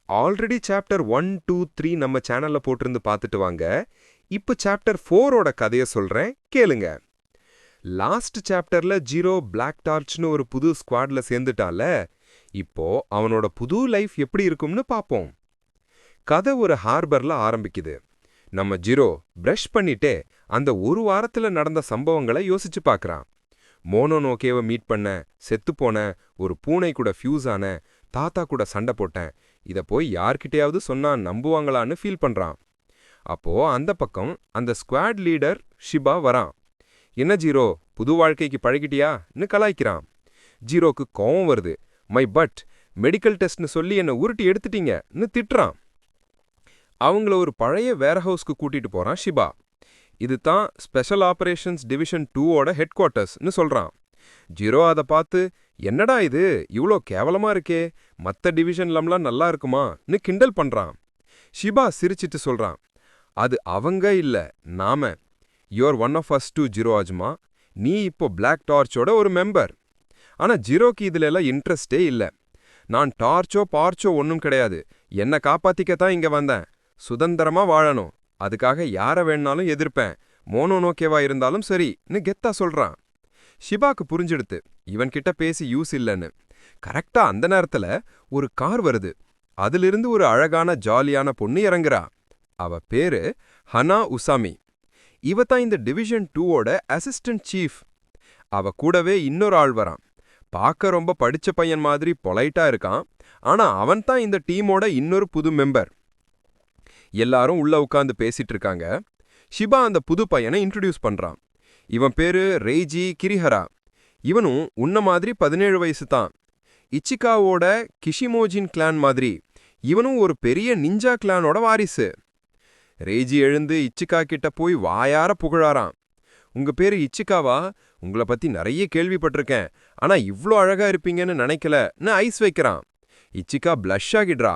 Already chapter 1, 2, 3 நம்ம சேனல்ல போட்டிருந்து பார்த்துட்டு வாங்க. இப்போ சாப்டர் 4ஓட கதைய சொல்றேன், கேளுங்க. லாஸ்ட் சாப்டர்ல ஜீரோ பிளாக் டார்ச்னு ஒரு புது ஸ்குவாட்ல சேர்ந்துட்டால, இப்போ அவனோட புது லைஃப் எப்படி இருக்கும்னு பாப்போம். கதை ஒரு ஹார்பர்ல ஆரம்பிக்குது. நம்ம ஜீரோ பிரஷ் பண்ணிட்டே அந்த ஒரு வாரத்துல நடந்த சம்பவங்களை யோசிச்சு பார்க்கறான். மோனோனோகேவை மீட் பண்ண, செத்துப்போன, ஒரு பூனை கூட ஃபியூஸ் ஆன, தாத்தா கூட சண்டை போட்டேன், இத போய் யார்கிட்டயாவது சொன்னா நம்புவாங்களான்னு ஃபீல் பண்றான். அப்போ அந்த பக்கம் அந்த ஸ்குவாட் லீடர் ஷிபா வரான். என்ன ஜீரோ, புது வாழ்க்கைக்கு பழகிட்டியான்னு கலாய்க்கிறான். ஜீரோக்கு கோவம் வருது. மை பட், மெடிக்கல் டெஸ்ட்னு சொல்லி என்ன உருட்டி எடுத்துட்டீங்கன்னு திட்டுறான். அவங்கள ஒரு பழைய வேர்ஹவுஸ்க்கு கூட்டிட்டு போறான் ஷிபா. இது தான் ஸ்பெஷல் ஆபரேஷன்ஸ் டிவிஷன் 2ஓட ஹெட் குவார்ட்டர்ஸ்னு சொல்றான். ஜீரோ அதை பார்த்து, என்னடா இது இவ்ளோ கேவலமா இருக்கே, மத்த டிவிஷன்லம்லாம் நல்லா இருக்குமான்னு கிண்டல் பண்றான். ஷிபா சிரிச்சிட்டு சொல்றான், அது அவங்க இல்ல, நாம. You're one of us too Zero ஆஜ்மா. நீ இப்போ பிளாக் டார்ச்சோட ஒரு மெம்பர். ஆனா ஜீரோக்கு இதுல எல்லாம் இன்ட்ரெஸ்டே இல்ல. நான் டார்ச்சோ பார்ச்சோ ஒன்னும் கிடையாது, என்ன காப்பாத்திக்கத்தான் இங்க வந்தேன். சுதந்திரமா வாழணும், அதுக்காக யார வேணாலும் எதிர்ப்பேன், மோனோனோகேவா இருந்தாலும் சரின்னு கெத்தா சொல்றான். ஷிபாக்கு புரிஞ்சிடுத்து, இவன்கிட்ட பேசி யூஸ் இல்லைன்னு. கரெக்டா அந்த நேரத்துல ஒரு கார் வருது. அதிலிருந்து ஒரு அழகான ஜாலியான பொண்ணு இறங்குறா. அவ பேரு ஹனா உசாமி. இவ தான் இந்த டிவிஷன் 2ஓட அசிஸ்டன்ட் சீஃப். அவ கூடவே இன்னொரு ஆள் வரான். பார்க்க ரொம்ப படிச்ச பையன் மாதிரி பொலைட்டா இருக்கான். ஆனா அவன் தான் இந்த டீமோட இன்னொரு புது மெம்பர். எல்லாரும் உள்ள உட்காந்து பேசிட்டு இருக்காங்க. ஷிபா அந்த புது பையனை இன்ட்ரடியூஸ் பண்றான். இவன் பேரு ரெய்ஜி கிரிஹரா. இவனும் உன்ன மாதிரி 17 வயசு தான். இச்சிகாவோட கிஷிமோஜின் கிளான் மாதிரி இவனும் ஒரு பெரிய நிஞ்சா கிளானோட வாரிசு. ரெய்ஜி எழுந்து இச்சிகா கிட்ட போய் வாயார புகழாராம். உங்க பேரு இச்சிகாவா? உங்களை பத்தி நிறைய கேள்விப்பட்டிருக்கேன், ஆனா இவ்ளோ அழகா இருப்பீங்கன்னு நினைக்கலன்னு ஐஸ் வைக்கிறான். இச்சிகா பிளஷ் ஆகிடுறா.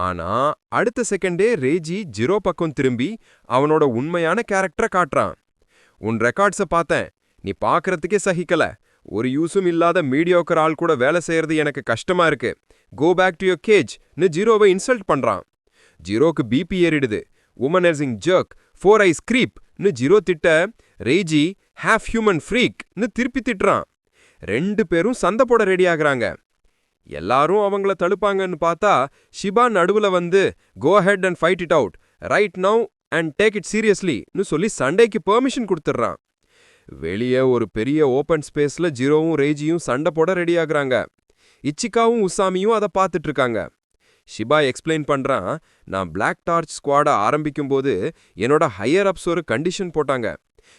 ஆனா அடுத்த செகண்டே ரெய்ஜி ஜீரோ பக்கம் திரும்பி அவனோட உண்மையான கேரக்டரை காட்டுறான். உன் ரெக்கார்ட்ஸை பார்த்தேன், நீ பார்க்கறதுக்கே சகிக்கல. ஒரு யூஸும் இல்லாத மீடியோக்கர் ஆள் கூட வேலை செய்யறது எனக்கு கஷ்டமா இருக்கு. கோ பேக் டு யோர் கேஜ்னு ஜீரோவை இன்சல்ட் பண்றான். ஜீரோக்கு பிபி ஏறிடுது. உமனைசிங் ஜர்க், 4 ஐஸ் கிரீப்னு ஜீரோ திட்ட, ரெய்ஜி ஹாஃப் ஹியூமன் ஃப்ரீக்னு திருப்பி திட்டுறான். 2 பேரும் சண்டை போட ரெடி ஆகுறாங்க. எல்லாரும் அவங்கள தடுப்பாங்கன்னு பார்த்தா ஷிபா நடுவுல வந்து, go ahead and fight it out right now and take it சீரியஸ்லின்னு சொல்லி சண்டைக்கு பெர்மிஷன் கொடுத்துட்றான். வெளியே ஒரு பெரிய ஓப்பன் ஸ்பேஸ்ல ஜீரோவும் ரெய்ஜியும் சண்டை போட ரெடி ஆகுறாங்க. இச்சிகாவும் உசாமியும் அதை பார்த்துட்டு இருக்காங்க. ஷிபா எக்ஸ்பிளைன் பண்றான், நான் பிளாக் டார்ச் ஸ்குவாட ஆரம்பிக்கும் போது என்னோட ஹையர் அப்ஸ் ஒரு கண்டிஷன் போட்டாங்க.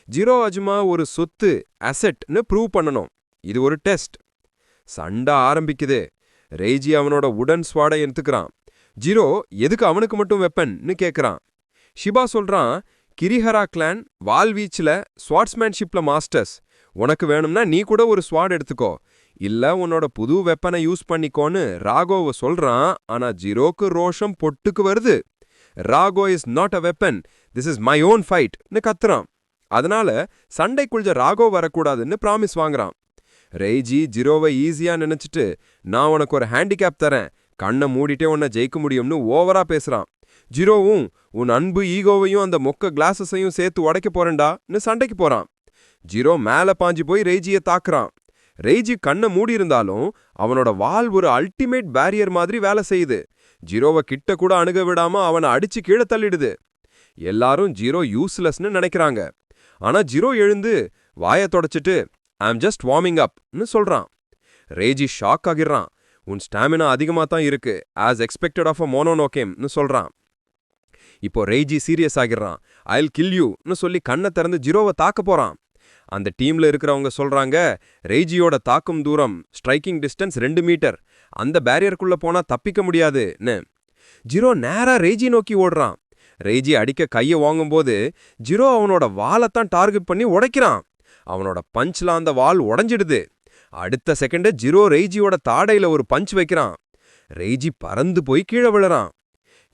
ஜீரோ அஜ்மா ஒரு சொத்து, அசெட்னு ப்ரூவ் பண்ணணும். இது ஒரு டெஸ்ட். சண்டை ஆரம்பிக்குது. ரெய்ஜி அவனோட உடன் ஸ்வாடை எடுத்துக்கிறான். ஜீரோ எதுக்கு அவனுக்கு மட்டும் வெப்பன்னு கேட்கறான். ஷிபா சொல்றான், கிரிஹரா கிளான் வால்வீச்சில் ஸ்வாட்ஸ்மேன்ஷிப்ல மாஸ்டர்ஸ். உனக்கு வேணும்னா நீ கூட ஒரு ஸ்வாட் எடுத்துக்கோ, இல்ல உன்னோட புது வெப்பனை யூஸ் பண்ணிக்கோன்னு ராகோவை சொல்றான். ஆனா ஜீரோக்கு ரோஷம் பொட்டுக்கு வருது. ராகோ is not a weapon, this is my own ஃபைட்னு கத்துறான். அதனால சண்டைக்குள்ள ராகோ வரக்கூடாதுன்னு ப்ராமிஸ் வாங்குறான். ரெய்ஜி ஜீரோவை ஈஸியா நினைச்சிட்டு, நான் உனக்கு ஒரு ஹேண்டிகேப் தரேன், கண்ணை மூடிட்டே உன்னை ஜெயிக்க முடியும்னு ஓவரா பேசுறான். ஜீரோவும் உன் அன்பு ஈகோவையும் அந்த மொக்க கிளாஸஸையும் சேர்த்து உடைக்க போறேன்டான்னு சண்டைக்கு போறான். ஜீரோ மேல பாஞ்சு போய் ரெய்ஜியை தாக்குறான். ரெய்ஜி கண்ணை மூடி இருந்தாலும் அவனோட வால் ஒரு அல்டிமேட் பேரியர் மாதிரி வேலை செய்யுது. ஜீரோவை கிட்ட கூட அணுக விடாம அவனை அடிச்சு கீழே தள்ளிடுது. எல்லாரும் ஜீரோ யூஸ்லெஸ்னு நினைக்கிறாங்க. ஆனா ஜீரோ எழுந்து வாயை தொடச்சிட்டு, ஐம் ஜஸ்ட் வார்மிங் அப்னு சொல்றான். ரெய்ஜி ஷாக் ஆகிடுறான். உன் ஸ்டாமினா அதிகமா தான் இருக்கு, ஆஸ் எக்ஸ்பெக்டட் ஆஃப் அ மோனோனோகேம்னு சொல்றான். இப்போ ரெய்ஜி சீரியஸ் ஆகிடுறான். ஐல் கில் யூன்னு சொல்லி கண்ணை திறந்து ஜீரோவை தாக்க போறான். அந்த டீம்ல இருக்கிறவங்க சொல்றாங்க, ரெய்ஜியோட தாக்கும் தூரம் ஸ்ட்ரைக்கிங் டிஸ்டன்ஸ் 2 மீட்டர், அந்த பேரியருக்குள்ள போனா தப்பிக்க முடியாதுன்னு. ஜீரோ நேரா ரெய்ஜி நோக்கி ஓடுறான். ரெய்ஜி அடிக்க கையை வாங்கும்போது ஜீரோ அவனோட வாலைத்தான் டார்கெட் பண்ணி உடைக்கிறான். அவனோட பஞ்ச்ல அந்த வால் உடஞ்சிடுது. அடுத்த செகண்ட் ஜீரோ ரெய்ஜியோட தாடையில ஒரு பஞ்ச் வைக்கிறான். ரெய்ஜி பறந்து போய் கீழே விழுறான்.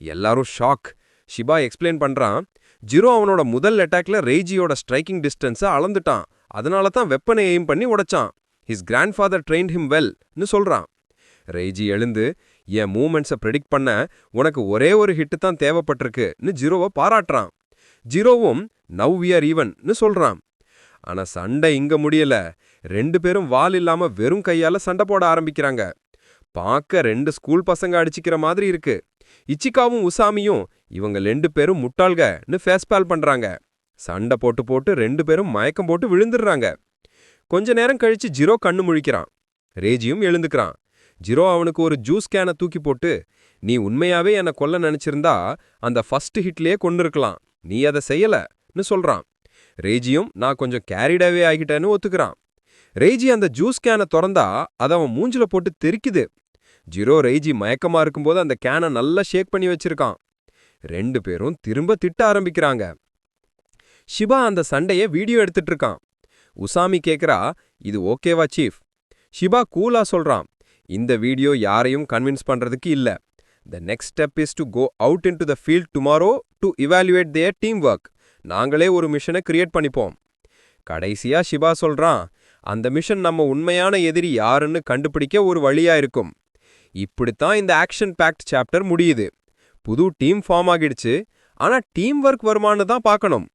எல்லாரும் ஷாக். ஷிபா எக்ஸ்பிளைன் பண்றான், ஜீரோ அவனோட முதல் அட்டாக்ல ரெய்ஜியோட ஸ்ட்ரைக்கிங் டிஸ்டன்ஸை அளந்துட்டான், அதனால தான் வெப்பனை எய்ம் பண்ணி உடைச்சான். ஹிஸ் கிராண்ட்ஃபாதர் ட்ரெயின்ட் ஹிம் வெல்னு சொல்றான். ரெய்ஜி எழுந்து, என் மூமெண்ட்ஸை ப்ரெடிக்ட் பண்ண உனக்கு ஒரே ஒரு ஹிட்டு தான் தேவைப்பட்டிருக்குன்னு ஜீரோவை பாராட்டுறான். ஜீரோவும் நவ் வி ஆர் ஈவன்னு சொல்றான். ஆனா சண்டை இங்க முடியல. 2 பேரும் வால் இல்லாம வெறும் கையால சண்டை போட ஆரம்பிக்கிறாங்க. பார்க்க 2 ஸ்கூல் பசங்க அடிச்சுக்கிற மாதிரி இருக்கு. இச்சிகாவும் உசாமியும் இவங்க 2 பேரும் முட்டாள்கன்னு ஃபேஸ்பால் பண்றாங்க. சண்டை போட்டு போட்டு 2 பேரும் மயக்கம் போட்டு விழுந்துடுறாங்க. கொஞ்ச நேரம் கழிச்சு ஜீரோ கண்ணு முழிக்கிறான். ரேஜியும் எழுந்துக்கிறான். ஜீரோ அவனுக்கு ஒரு ஜூஸ் கேனை தூக்கி போட்டு, நீ உண்மையாவே என்னை கொல்ல நினைச்சிருந்தா அந்த ஃபர்ஸ்ட் ஹிட்லயே கொன்னிருக்கலாம், நீ அதை செய்யலன்னு சொல்றான். ரேஜியும் நான் கொஞ்சம் கேரிடாவே ஆகிட்டேன்னு ஒத்துக்கிறான். ரேஜி அந்த ஜூஸ் கேனை திறந்தா அதை அவன் மூஞ்சில போட்டு தெறிக்குது. ஜீரோ ரேஜி மயக்கமா இருக்கும்போது அந்த கேனை நல்லா ஷேக் பண்ணி வச்சிருக்கான். 2 பேரும் திரும்ப திட்ட ஆரம்பிக்கிறாங்க. ஷிபா அந்த சண்டையை வீடியோ எடுத்துட்டு இருக்கான். உசாமி கேக்குறா, இது ஓகேவா சீஃப்? ஷிபா கூலா சொல்றான், இந்த வீடியோ யாரையும் கன்வின்ஸ் பண்றதுக்கு இல்ல. The next step is to go out into the field tomorrow to evaluate their teamwork. நாங்களே ஒரு மிஷனை கிரியேட் பண்ணிப்போம். கடைசியா ஷிபா சொல்றான், அந்த மிஷன் நம்ம உண்மையான எதிரி யாருன்னு கண்டுபிடிக்க ஒரு வழியா இருக்கும். இப்படித்தான் இந்த ஆக்ஷன் பேக்ட் சாப்டர் முடியுது. புது டீம் ஃபார்ம் ஆகிடுச்சு. ஆனா டீம் ஒர்க் வருமானு தான் பார்க்கணும்.